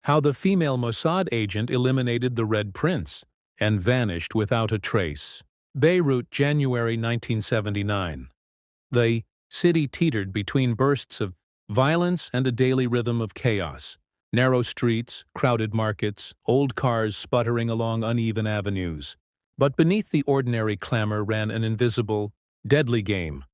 How the female Mossad agent eliminated the Red Prince and vanished without a trace. Beirut, January 1979. The city teetered between bursts of violence and a daily rhythm of chaos. Narrow streets, crowded markets, old cars sputtering along uneven avenues. But beneath the ordinary clamor ran an invisible, deadly game,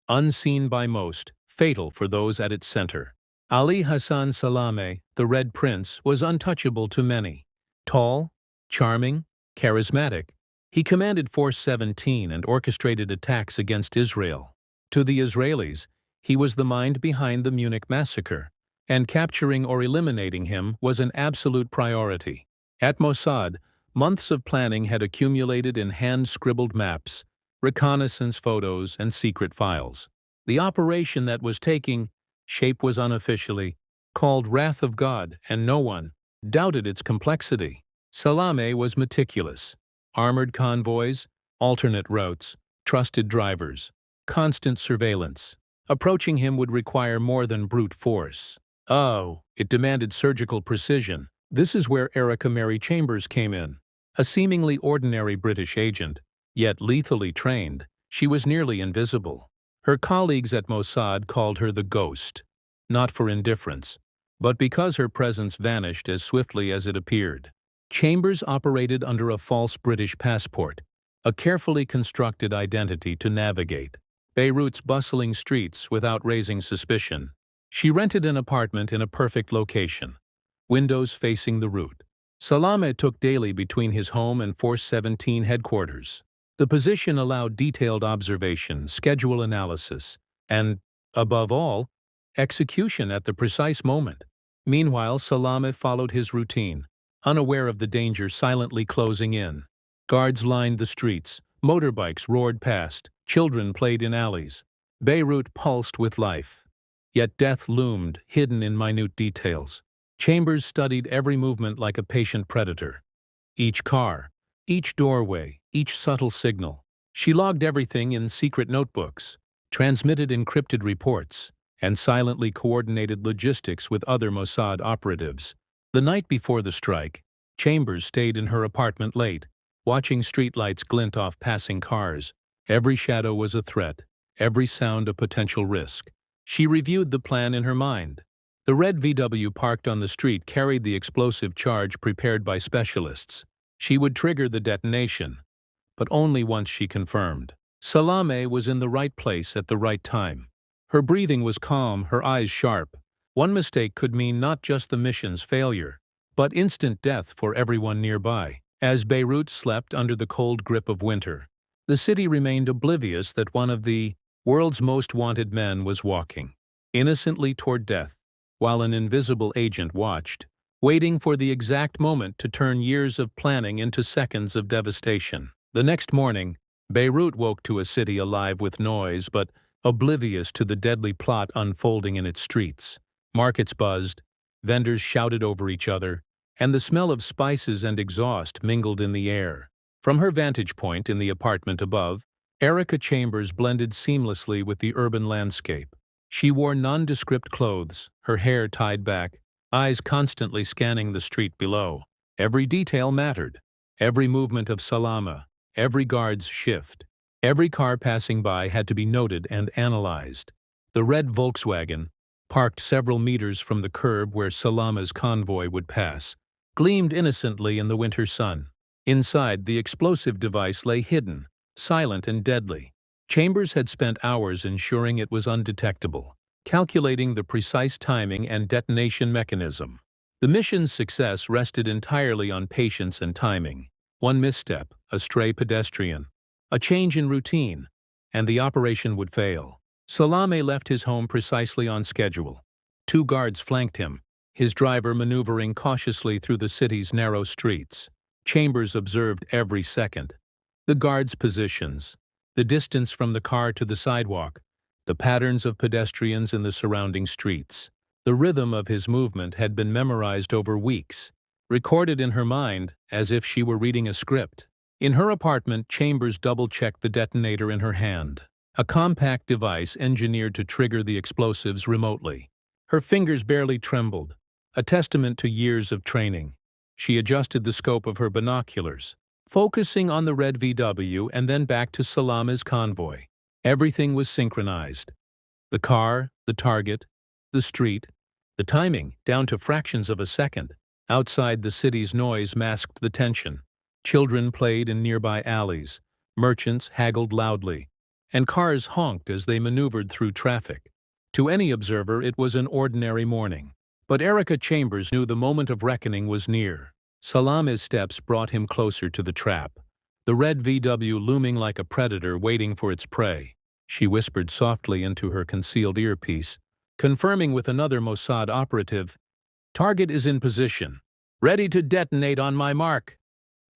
unseen by most, fatal for those at its center. Ali Hassan Salameh, the Red Prince, was untouchable to many. Tall, charming, charismatic, he commanded Force 17 and orchestrated attacks against Israel. To the Israelis, he was the mind behind the Munich massacre, and capturing or eliminating him was an absolute priority. At Mossad, months of planning had accumulated in hand-scribbled maps, reconnaissance photos, and secret files. The operation that was taking shape was unofficially called Wrath of God, and no one doubted its complexity. Salameh was meticulous. Armored convoys, alternate routes, trusted drivers, constant surveillance. Approaching him would require more than brute force. Oh, it demanded surgical precision. This is where Erika Chambers came in. A seemingly ordinary British agent, yet lethally trained, she was nearly invisible. Her colleagues at Mossad called her the Ghost, not for indifference, but because her presence vanished as swiftly as it appeared. Chambers operated under a false British passport, a carefully constructed identity to navigate Beirut's bustling streets without raising suspicion. She rented an apartment in a perfect location, windows facing the route. Salameh took daily between his home and Force 17 headquarters. The position allowed detailed observation, schedule analysis, and, above all, execution at the precise moment. Meanwhile, Salameh followed his routine, unaware of the danger silently closing in. Guards lined the streets, motorbikes roared past, children played in alleys. Beirut pulsed with life. Yet death loomed, hidden in minute details. Chambers studied every movement like a patient predator. Each car, each doorway, each subtle signal. She logged everything in secret notebooks, transmitted encrypted reports, and silently coordinated logistics with other Mossad operatives. The night before the strike, Chambers stayed in her apartment late, watching streetlights glint off passing cars. Every shadow was a threat, every sound a potential risk. She reviewed the plan in her mind. The red VW parked on the street carried the explosive charge prepared by specialists. She would trigger the detonation, but only once she confirmed. Salameh was in the right place at the right time. Her breathing was calm, her eyes sharp. One mistake could mean not just the mission's failure, but instant death for everyone nearby. As Beirut slept under the cold grip of winter, the city remained oblivious that one of the world's most wanted men was walking innocently toward death, while an invisible agent watched, waiting for the exact moment to turn years of planning into seconds of devastation. The next morning, Beirut woke to a city alive with noise but oblivious to the deadly plot unfolding in its streets. Markets buzzed, vendors shouted over each other, and the smell of spices and exhaust mingled in the air. From her vantage point in the apartment above, Erika Chambers blended seamlessly with the urban landscape. She wore nondescript clothes, her hair tied back, eyes constantly scanning the street below. Every detail mattered. Every movement of Salameh, every guard's shift, every car passing by had to be noted and analyzed. The red Volkswagen, parked several meters from the curb where Salameh's convoy would pass, gleamed innocently in the winter sun. Inside, the explosive device lay hidden, silent and deadly. Chambers had spent hours ensuring it was undetectable, calculating the precise timing and detonation mechanism. The mission's success rested entirely on patience and timing. One misstep, a stray pedestrian, a change in routine, and the operation would fail. Salameh left his home precisely on schedule. 2 guards flanked him, his driver maneuvering cautiously through the city's narrow streets. Chambers observed every second. The guards' positions, the distance from the car to the sidewalk, the patterns of pedestrians in the surrounding streets. The rhythm of his movement had been memorized over weeks, recorded in her mind as if she were reading a script. In her apartment, Chambers double-checked the detonator in her hand, a compact device engineered to trigger the explosives remotely. Her fingers barely trembled, a testament to years of training. She adjusted the scope of her binoculars, focusing on the red VW and then back to Salameh's convoy. Everything was synchronized. The car, the target, the street, the timing, down to fractions of a second. Outside, the city's noise masked the tension. Children played in nearby alleys, merchants haggled loudly, and cars honked as they maneuvered through traffic. To any observer, it was an ordinary morning. But Erika Chambers knew the moment of reckoning was near. Salameh's steps brought him closer to the trap, the red VW looming like a predator waiting for its prey. She whispered softly into her concealed earpiece, confirming with another Mossad operative, "Target is in position. Ready to detonate on my mark."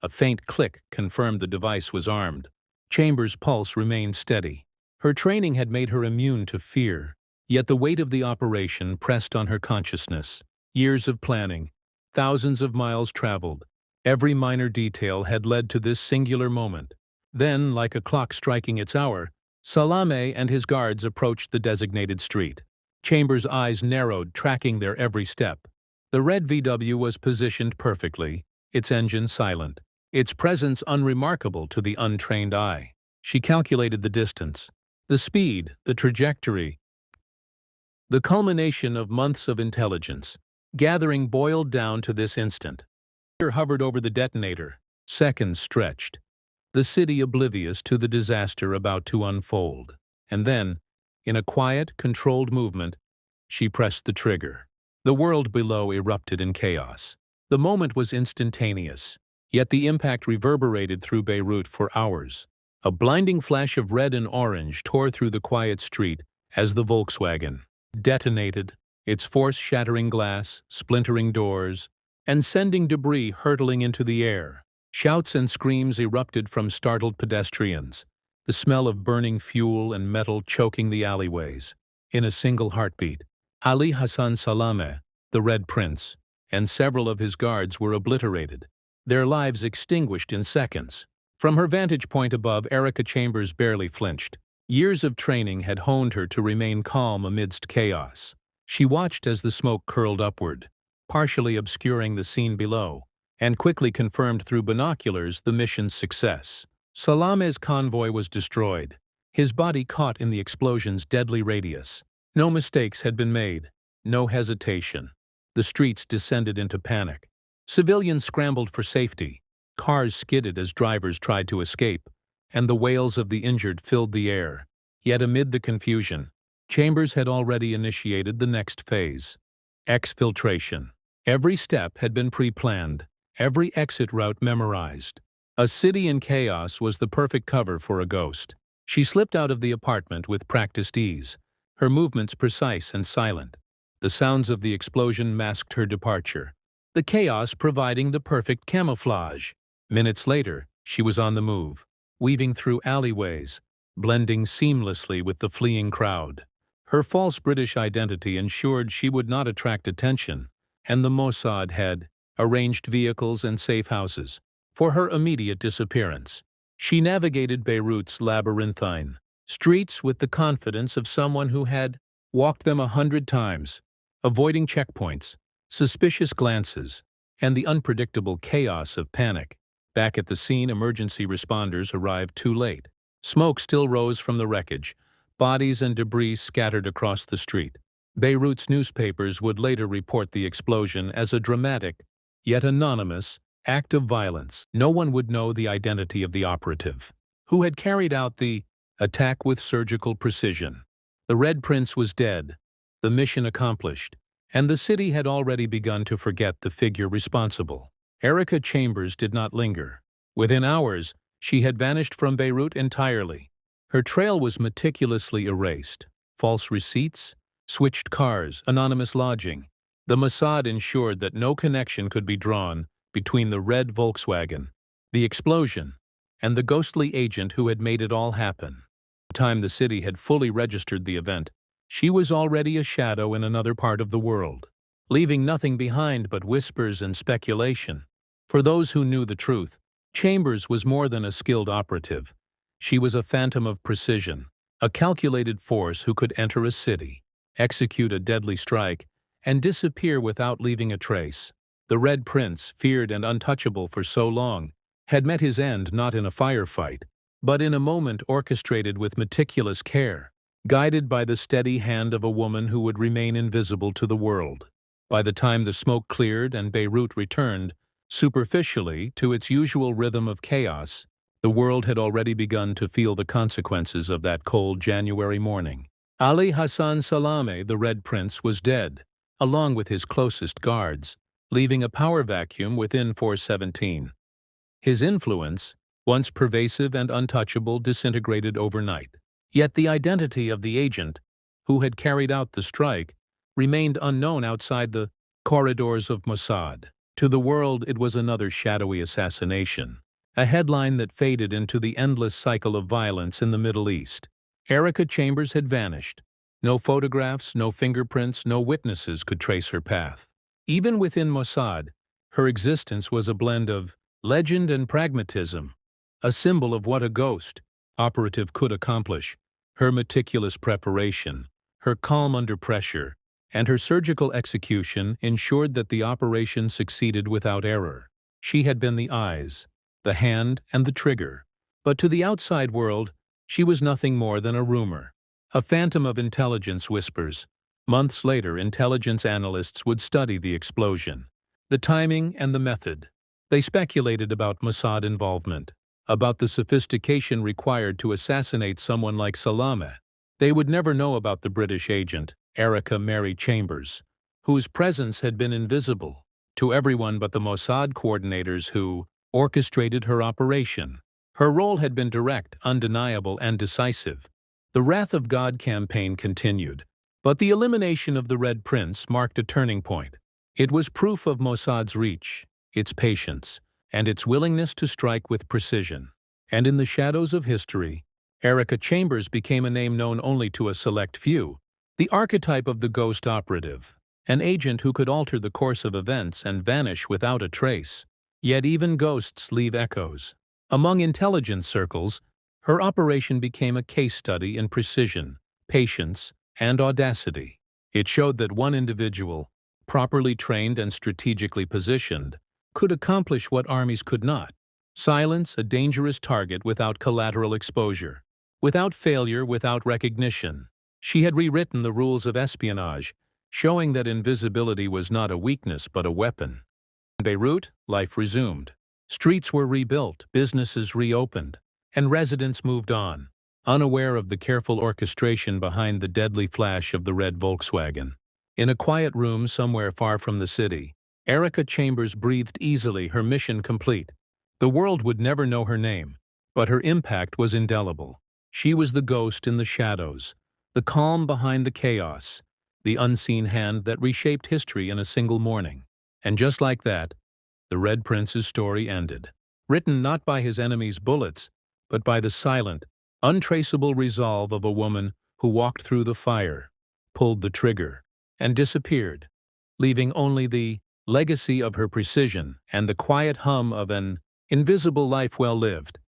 A faint click confirmed the device was armed. Chambers' pulse remained steady. Her training had made her immune to fear, yet the weight of the operation pressed on her consciousness. Years of planning, thousands of miles traveled, every minor detail had led to this singular moment. Then, like a clock striking its hour, Salameh and his guards approached the designated street. Chambers' eyes narrowed, tracking their every step. The red VW was positioned perfectly, its engine silent, its presence unremarkable to the untrained eye. She calculated the distance, the speed, the trajectory. The culmination of months of intelligence, gathering boiled down to this instant. Fear hovered over the detonator, seconds stretched, the city oblivious to the disaster about to unfold. And then, in a quiet, controlled movement, she pressed the trigger. The world below erupted in chaos. The moment was instantaneous, yet the impact reverberated through Beirut for hours. A blinding flash of red and orange tore through the quiet street as the Volkswagen detonated, its force shattering glass, splintering doors, and sending debris hurtling into the air. Shouts and screams erupted from startled pedestrians, the smell of burning fuel and metal choking the alleyways. In a single heartbeat, Ali Hassan Salameh, the Red Prince, and several of his guards were obliterated, their lives extinguished in seconds. From her vantage point above, Erika Chambers barely flinched. Years of training had honed her to remain calm amidst chaos. She watched as the smoke curled upward, partially obscuring the scene below, and quickly confirmed through binoculars the mission's success. Salameh's convoy was destroyed, his body caught in the explosion's deadly radius. No mistakes had been made, no hesitation. The streets descended into panic. Civilians scrambled for safety, cars skidded as drivers tried to escape, and the wails of the injured filled the air. Yet amid the confusion, Chambers had already initiated the next phase: exfiltration. Every step had been pre-planned, every exit route memorized. A city in chaos was the perfect cover for a ghost. She slipped out of the apartment with practiced ease, her movements precise and silent. The sounds of the explosion masked her departure, the chaos providing the perfect camouflage. Minutes later, she was on the move, weaving through alleyways, blending seamlessly with the fleeing crowd. Her false British identity ensured she would not attract attention, and the Mossad had arranged vehicles and safe houses for her immediate disappearance. She navigated Beirut's labyrinthine streets with the confidence of someone who had walked them 100 times, avoiding checkpoints, suspicious glances, and the unpredictable chaos of panic. Back at the scene, emergency responders arrived too late. Smoke still rose from the wreckage, bodies and debris scattered across the street. Beirut's newspapers would later report the explosion as a dramatic, yet anonymous, act of violence. No one would know the identity of the operative, who had carried out the attack with surgical precision. The Red Prince was dead, the mission accomplished, and the city had already begun to forget the figure responsible. Erika Chambers did not linger. Within hours, she had vanished from Beirut entirely. Her trail was meticulously erased. False receipts, switched cars, anonymous lodging. The Mossad ensured that no connection could be drawn between the red Volkswagen, the explosion, and the ghostly agent who had made it all happen. By the time the city had fully registered the event, she was already a shadow in another part of the world, leaving nothing behind but whispers and speculation. For those who knew the truth, Chambers was more than a skilled operative. She was a phantom of precision, a calculated force who could enter a city, execute a deadly strike, and disappear without leaving a trace. The Red Prince, feared and untouchable for so long, had met his end not in a firefight, but in a moment orchestrated with meticulous care, guided by the steady hand of a woman who would remain invisible to the world. By the time the smoke cleared and Beirut returned, superficially, to its usual rhythm of chaos, the world had already begun to feel the consequences of that cold January morning. Ali Hassan Salameh, the Red Prince, was dead, along with his closest guards, leaving a power vacuum within 417. His influence, once pervasive and untouchable, disintegrated overnight. Yet the identity of the agent, who had carried out the strike, remained unknown outside the corridors of Mossad. To the world, it was another shadowy assassination, a headline that faded into the endless cycle of violence in the Middle East. Erika Chambers had vanished. No photographs, no fingerprints, no witnesses could trace her path. Even within Mossad, her existence was a blend of legend and pragmatism, a symbol of what a ghost operative could accomplish. Her meticulous preparation, her calm under pressure, and her surgical execution ensured that the operation succeeded without error. She had been the eyes, the hand, and the trigger. But to the outside world, she was nothing more than a rumor, a phantom of intelligence whispers. Months later, intelligence analysts would study the explosion, the timing and the method. They speculated about Mossad involvement, about the sophistication required to assassinate someone like Salameh. They would never know about the British agent, Erika Chambers, whose presence had been invisible to everyone but the Mossad coordinators who orchestrated her operation. Her role had been direct, undeniable, and decisive. The Wrath of God campaign continued, but the elimination of the Red Prince marked a turning point. It was proof of Mossad's reach, its patience, and its willingness to strike with precision. And in the shadows of history, Erika Chambers became a name known only to a select few, the archetype of the ghost operative, an agent who could alter the course of events and vanish without a trace. Yet even ghosts leave echoes. Among intelligence circles, her operation became a case study in precision, patience, and audacity. It showed that one individual, properly trained and strategically positioned, could accomplish what armies could not: silence a dangerous target without collateral exposure, without failure, without recognition. She had rewritten the rules of espionage, showing that invisibility was not a weakness but a weapon. In Beirut, life resumed. Streets were rebuilt, businesses reopened, and residents moved on, unaware of the careful orchestration behind the deadly flash of the red Volkswagen. In a quiet room somewhere far from the city, Erika Chambers breathed easily, her mission complete. The world would never know her name, but her impact was indelible. She was the ghost in the shadows, the calm behind the chaos, the unseen hand that reshaped history in a single morning. And just like that, the Red Prince's story ended, written not by his enemies' bullets, but by the silent, untraceable resolve of a woman who walked through the fire, pulled the trigger, and disappeared, leaving only the legacy of her precision and the quiet hum of an invisible life well lived.